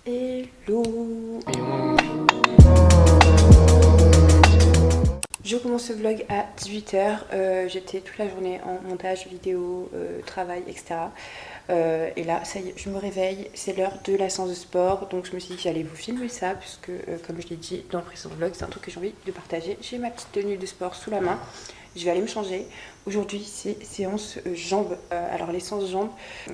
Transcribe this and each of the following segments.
Hello. Je commence ce vlog à 18h, j'étais toute la journée en montage vidéo, travail, etc. Et là, ça y est, je me réveille, c'est l'heure de la séance de sport, donc je me suis dit que j'allais vous filmer ça, puisque comme je l'ai dit dans le précédent vlog, c'est un truc que j'ai envie de partager. J'ai ma petite tenue de sport sous la main, je vais aller me changer. Aujourd'hui, c'est séance jambes. Alors les séances jambes,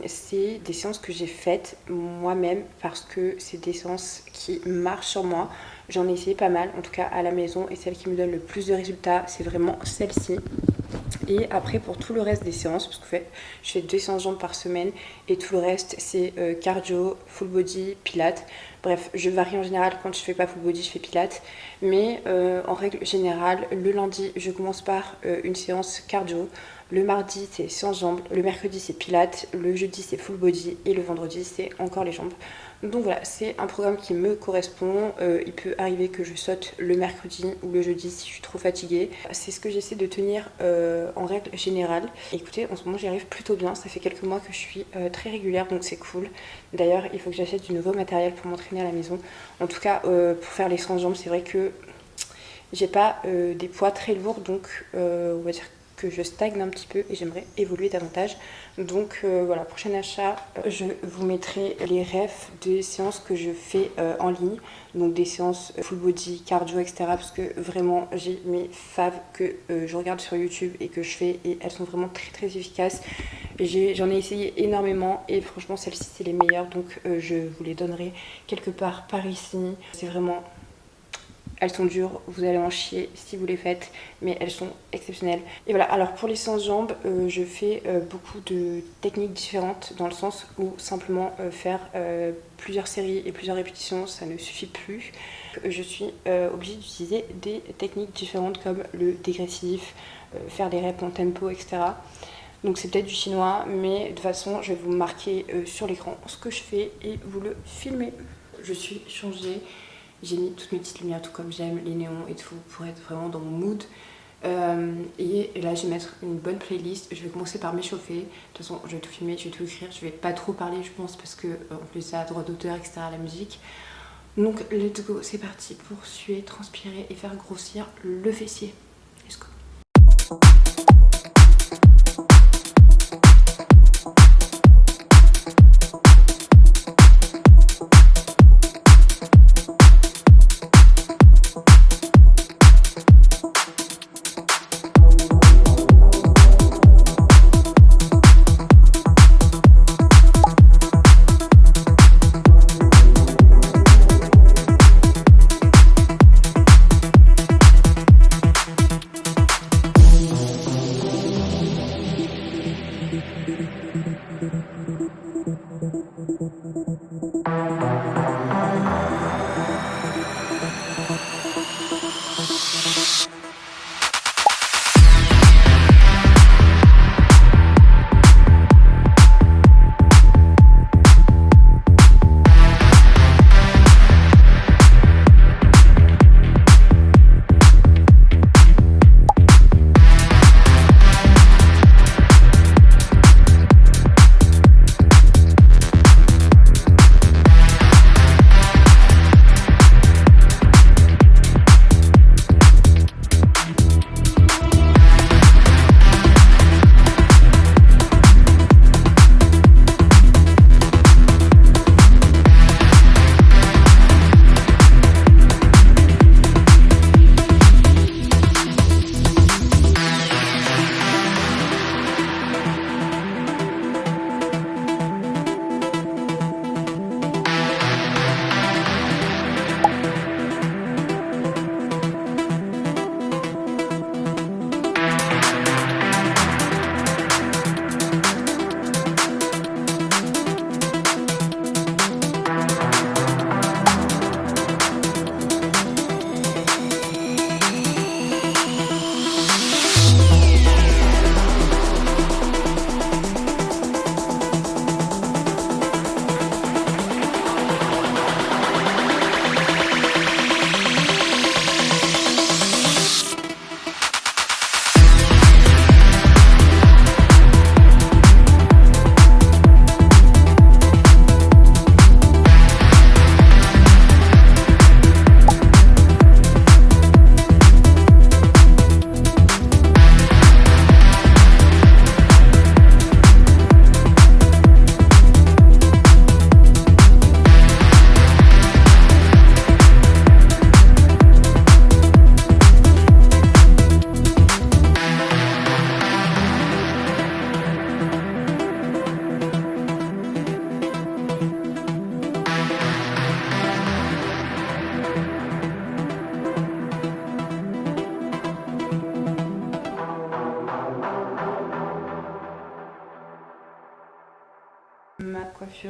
c'est des séances que j'ai faites moi-même parce que c'est des séances qui marchent sur moi. J'en ai essayé pas mal, en tout cas à la maison, et celle qui me donne le plus de résultats, c'est vraiment celle-ci. Et après, pour tout le reste des séances, parce que je fais 2 séances jambes par semaine, et tout le reste, c'est cardio, full body, pilates. Bref, je varie en général. Quand je fais pas full body, je fais pilates. Mais en règle générale, le lundi, je commence par une séance cardio. Le mardi, c'est séance jambes. Le mercredi, c'est pilates. Le jeudi, c'est full body. Et le vendredi, c'est encore les jambes. Donc voilà, c'est un programme qui me correspond. Il peut arriver que je saute le mercredi ou le jeudi si je suis trop fatiguée. C'est ce que j'essaie de tenir en règle générale. Écoutez, en ce moment, j'y arrive plutôt bien. Ça fait quelques mois que je suis très régulière, donc c'est cool. D'ailleurs, il faut que j'achète du nouveau matériel pour m'entraîner à la maison. En tout cas, pour faire les séances jambes, c'est vrai que j'ai pas des poids très lourds, donc on va dire que je stagne un petit peu et j'aimerais évoluer davantage. Donc voilà, prochain achat, je vous mettrai les refs des séances que je fais en ligne, donc des séances full body, cardio, etc. Parce que vraiment j'ai mes faves que je regarde sur YouTube et que je fais, et elles sont vraiment très très efficaces. J'en ai essayé énormément et franchement celles-ci c'est les meilleures, donc je vous les donnerai quelque part par ici. C'est vraiment... Elles sont dures, vous allez en chier si vous les faites, mais elles sont exceptionnelles. Et voilà, alors pour les séances jambes, je fais beaucoup de techniques différentes, dans le sens où simplement faire plusieurs séries et plusieurs répétitions, ça ne suffit plus. Je suis obligée d'utiliser des techniques différentes comme le dégressif, faire des reps en tempo, etc. Donc c'est peut-être du chinois, mais de toute façon, je vais vous marquer sur l'écran ce que je fais et vous le filmer. Je suis changée. J'ai mis toutes mes petites lumières, tout comme j'aime, les néons et tout, pour être vraiment dans mon mood. Et là, je vais mettre une bonne playlist. Je vais commencer par m'échauffer. De toute façon, je vais tout filmer, je vais tout écrire. Je vais pas trop parler, je pense, parce que en plus, ça a droit d'auteur, etc. la musique. Donc, let's go, c'est parti pour suer, transpirer et faire grossir le fessier. Let's go.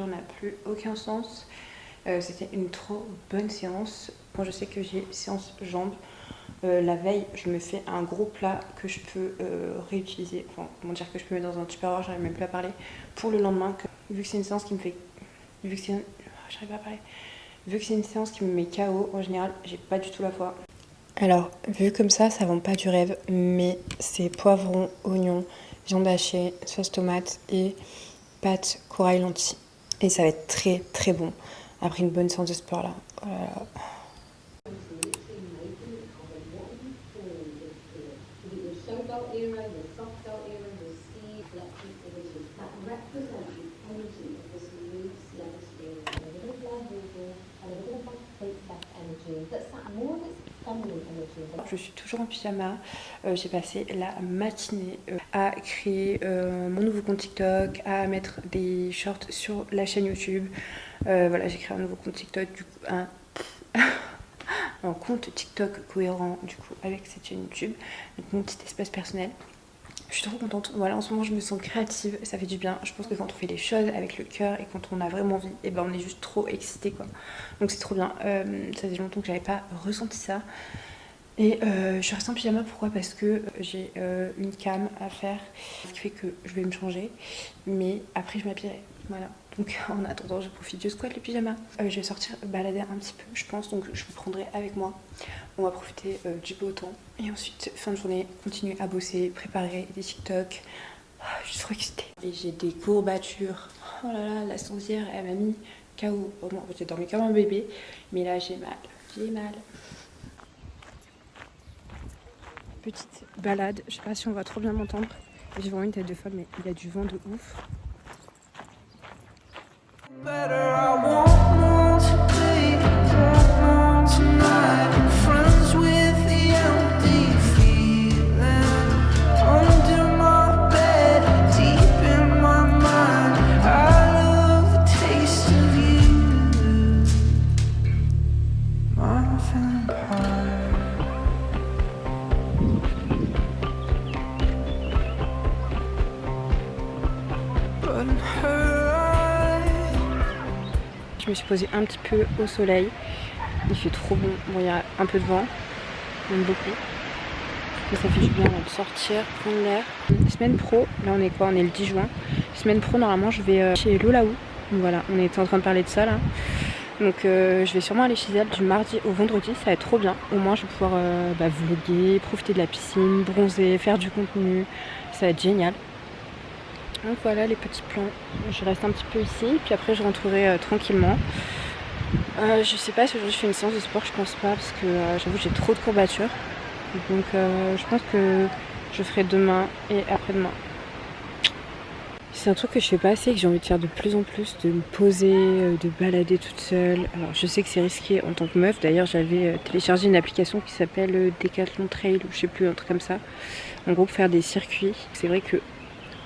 muscu, on n'a plus aucun sens. C'était une trop bonne séance. Moi je sais que j'ai séance jambes. La veille, je me fais un gros plat que je peux réutiliser. Enfin, comment dire, que je peux mettre dans un tupperware, j'arrive même plus à parler. Pour le lendemain, vu que c'est une séance qui me fait. J'arrive pas à parler. Vu que c'est une séance qui me met KO, en général, j'ai pas du tout la foi. Alors, vu comme ça vend pas du rêve, mais c'est poivron, oignon, viande hachée, sauce tomate et pâtes corail lentilles. Et ça va être très très bon après une bonne séance de sport là. Oh là là. Je suis toujours en pyjama. J'ai passé la matinée à créer mon nouveau compte TikTok, à mettre des shorts sur la chaîne YouTube. Voilà, j'ai créé un nouveau compte TikTok, du coup, un compte TikTok cohérent du coup avec cette chaîne YouTube, avec mon petit espace personnel. Je suis trop contente. Voilà, en ce moment je me sens créative, ça fait du bien. Je pense que quand on fait les choses avec le cœur et quand on a vraiment envie, et ben on est juste trop excité quoi. Donc c'est trop bien. Ça faisait longtemps que j'avais pas ressenti ça. Et je suis restée en pyjama, pourquoi ? Parce que j'ai une cam à faire, ce qui fait que je vais me changer, mais après je m'habillerai. Voilà. Donc en attendant, je profite, je squatte le pyjama. Je vais sortir balader un petit peu, je pense, donc je vous prendrai avec moi. On va profiter du beau temps. Et ensuite, fin de journée, continuer à bosser, préparer des TikTok. Je suis trop excitée. Et j'ai des courbatures. Oh là là, la sondière, elle m'a mis KO. Bon, j'ai dormi comme un bébé, mais là j'ai mal. J'ai mal. Petite balade, je sais pas si on va trop bien m'entendre. J'ai vraiment une tête de folle, mais il y a du vent de ouf. Je me suis posée un petit peu au soleil. Il fait trop bon. Bon, il y a un peu de vent, même beaucoup. Mais ça fait du bien de sortir, prendre l'air. Semaine pro, là on est quoi ? On est le 10 juin. Semaine pro, normalement je vais chez Lolaou. Donc voilà, on était en train de parler de ça là. Donc je vais sûrement aller chez elle du mardi au vendredi. Ça va être trop bien. Au moins je vais pouvoir vlogger, profiter de la piscine, bronzer, faire du contenu. Ça va être génial. Donc voilà les petits plans, je reste un petit peu ici, puis après je rentrerai tranquillement. Je sais pas si aujourd'hui je fais une séance de sport, je pense pas, parce que j'avoue j'ai trop de courbatures. Donc je pense que je ferai demain et après-demain. C'est un truc que je fais pas assez et que j'ai envie de faire de plus en plus, de me poser, de balader toute seule. Alors je sais que c'est risqué en tant que meuf, d'ailleurs j'avais téléchargé une application qui s'appelle Decathlon Trail ou je sais plus, un truc comme ça. En gros pour faire des circuits, c'est vrai que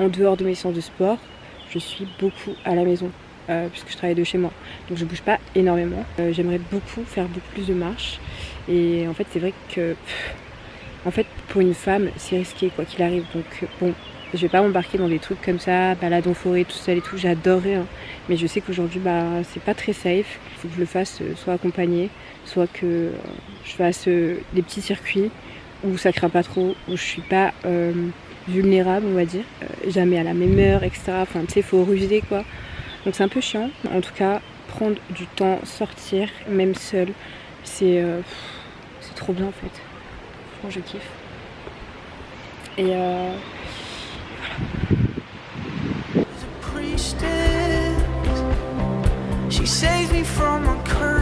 en dehors de mes séances de sport, je suis beaucoup à la maison, puisque je travaille de chez moi. Donc je bouge pas énormément. J'aimerais faire beaucoup plus de marches. Et en fait, c'est vrai que pour une femme, c'est risqué quoi qu'il arrive. Donc bon, je vais pas m'embarquer dans des trucs comme ça, balade en forêt, tout seul et tout. J'adorerais, hein. Mais je sais qu'aujourd'hui, c'est pas très safe. Il faut que je le fasse soit accompagné, soit que je fasse des petits circuits où ça craint pas trop, où je suis pas vulnérable on va dire, jamais à la même heure, etc. Enfin tu sais, faut ruser quoi. Donc c'est un peu chiant. En tout cas, prendre du temps, sortir, même seul, c'est trop bien en fait. Franchement je kiffe. Et voilà. She saves me from a curse.